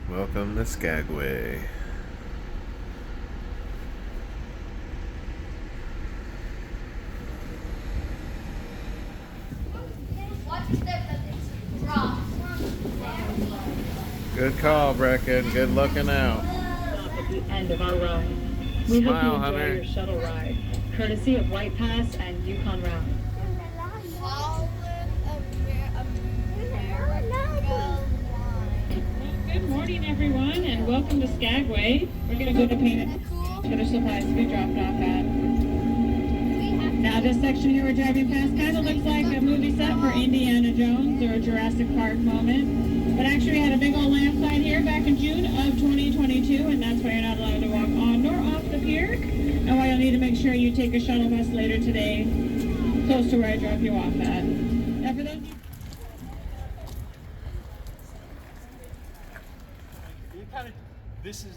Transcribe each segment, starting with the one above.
Welcome to Skagway. Good call, Brecken. Good looking out. At the end of our run. We hope you enjoy your shuttle ride, courtesy of White Pass and Yukon Round. Good morning, everyone, and welcome to Skagway. We're going to go to Painted for the supplies to be dropped off at. Now, this section here we're driving past kind of looks like a movie set for Indiana Jones or a Jurassic Park moment. But actually, we had a big old landslide here back in June of 2022, and that's why you're not allowed to walk on nor off the pier. And why you'll need to make sure you take a shuttle bus later today, close to where I dropped you off at. Now, for those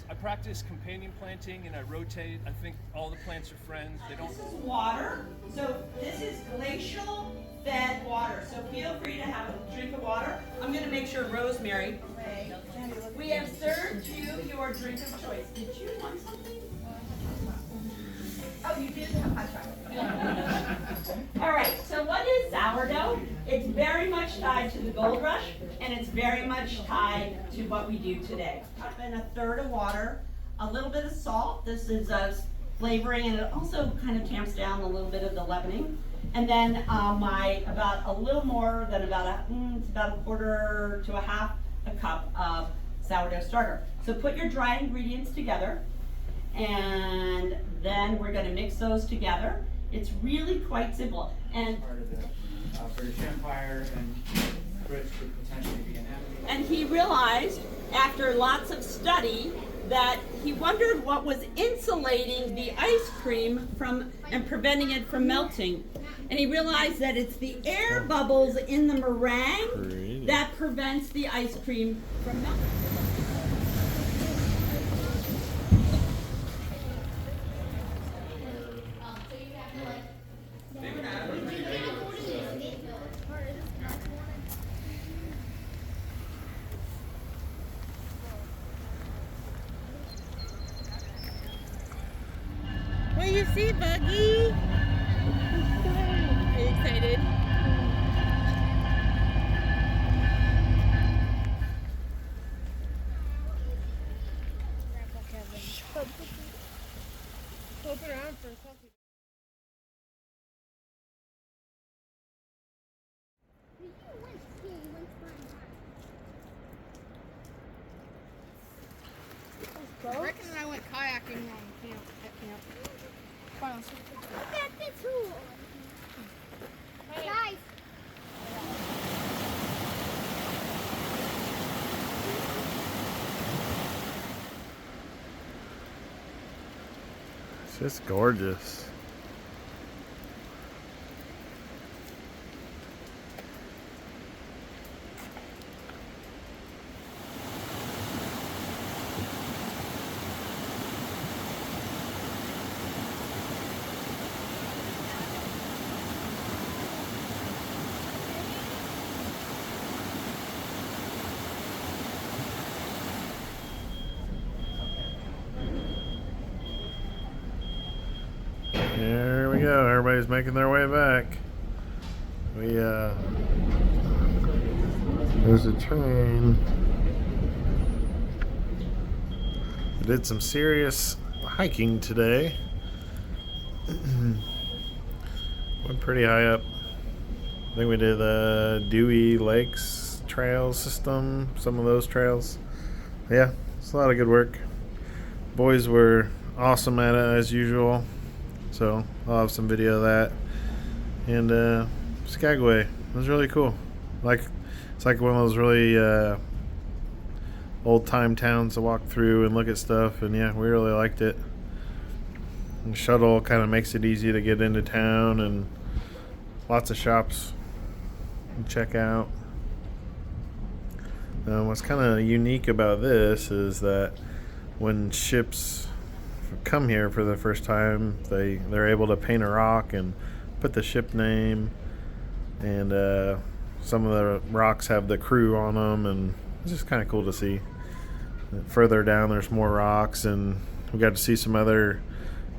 I practice companion planting and I rotate. I think all the plants are friends. They don't. This is water. So this is glacial fed water. So feel free to have a drink of water. I'm going to make sure Rosemary. We have served you your drink of choice. Did you want something? Oh, you did have hot chocolate. All right. So what is sourdough? It's very much tied to the gold rush, and it's very much tied to what we do today. Up in a third of water, a little bit of salt. This is a flavoring, and it also kind of tamps down a little bit of the leavening. And then about a little more than about a quarter to a half a cup of sourdough starter. So put your dry ingredients together, and then we're going to mix those together. It's really quite simple. And part of the British Empire, and Brits could potentially be an enemy. And he realized, after lots of study, that he wondered what was insulating the ice cream from and preventing it from melting. And he realized that it's the air bubbles in the meringue that prevents the ice cream from melting. What do you see, Buggy? Are you excited? Flip it around for a selfie. Rick and I went kayaking on camp at camp. Look at this tool. Hey. Guys. It's just gorgeous. There we go. Everybody's making their way back. There's a train. I did some serious hiking today. Went pretty high up. I think we did the Dewey Lakes trail system, some of those trails. Yeah, it's a lot of good work. Boys were awesome at it as usual. So I'll have some video of that. And Skagway, it was really cool. It's like one of those really old time towns to walk through and look at stuff. And yeah, we really liked it. And the shuttle kind of makes it easy to get into town, and lots of shops to check out. What's kind of unique about this is that when ships come here for the first time, they're able to paint a rock and put the ship name, and some of the rocks have the crew on them, and it's just kind of cool to see. Further down, there's more rocks, and we got to see some other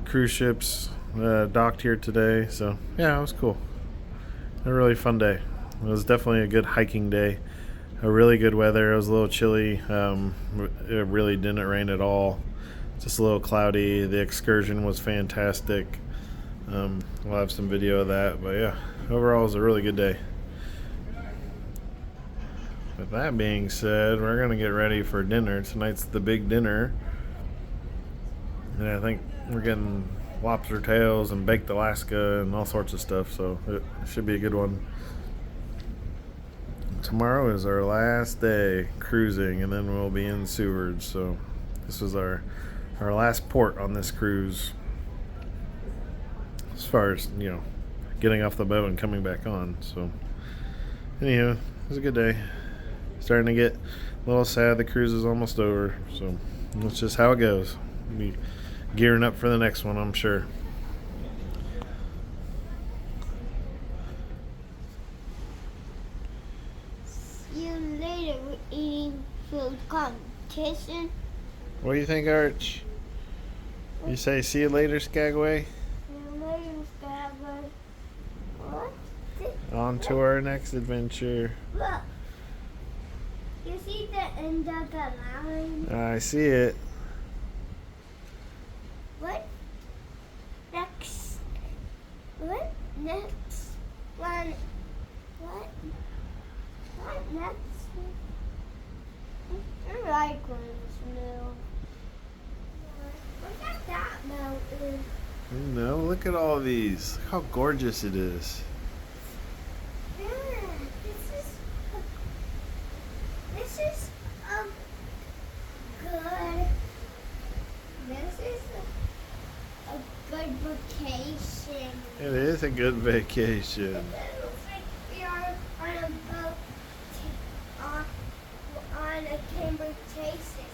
cruise ships docked here today. So yeah, it was cool. A really fun day. It was definitely a good hiking day. A really good weather. It was a little chilly. It really didn't rain at all. Just a little cloudy. The excursion was fantastic. We'll have some video of that. But yeah, overall it was a really good day. With that being said, we're going to get ready for dinner. Tonight's the big dinner. And I think we're getting lobster tails and baked Alaska and all sorts of stuff. So it should be a good one. Tomorrow is our last day cruising, and then we'll be in Seward. So this is our last port on this cruise. As far as, getting off the boat and coming back on. So anywho, it was a good day. Starting to get a little sad the cruise is almost over, so that's just how it goes. We'll be gearing up for the next one, I'm sure. See you later. We're eating food competition. What do you think, Arch? You say see you later, Skagway? See you later, Skagway. What? On to our next adventure. Look. You see the end of the line? I see it. What next? What next one? What next one? I like when it's new. Look at that mountain. No, look at all these. Look how gorgeous it is. Yeah, this is good. This is a good vacation. It is a good vacation. It looks like we are on a boat on a transportation.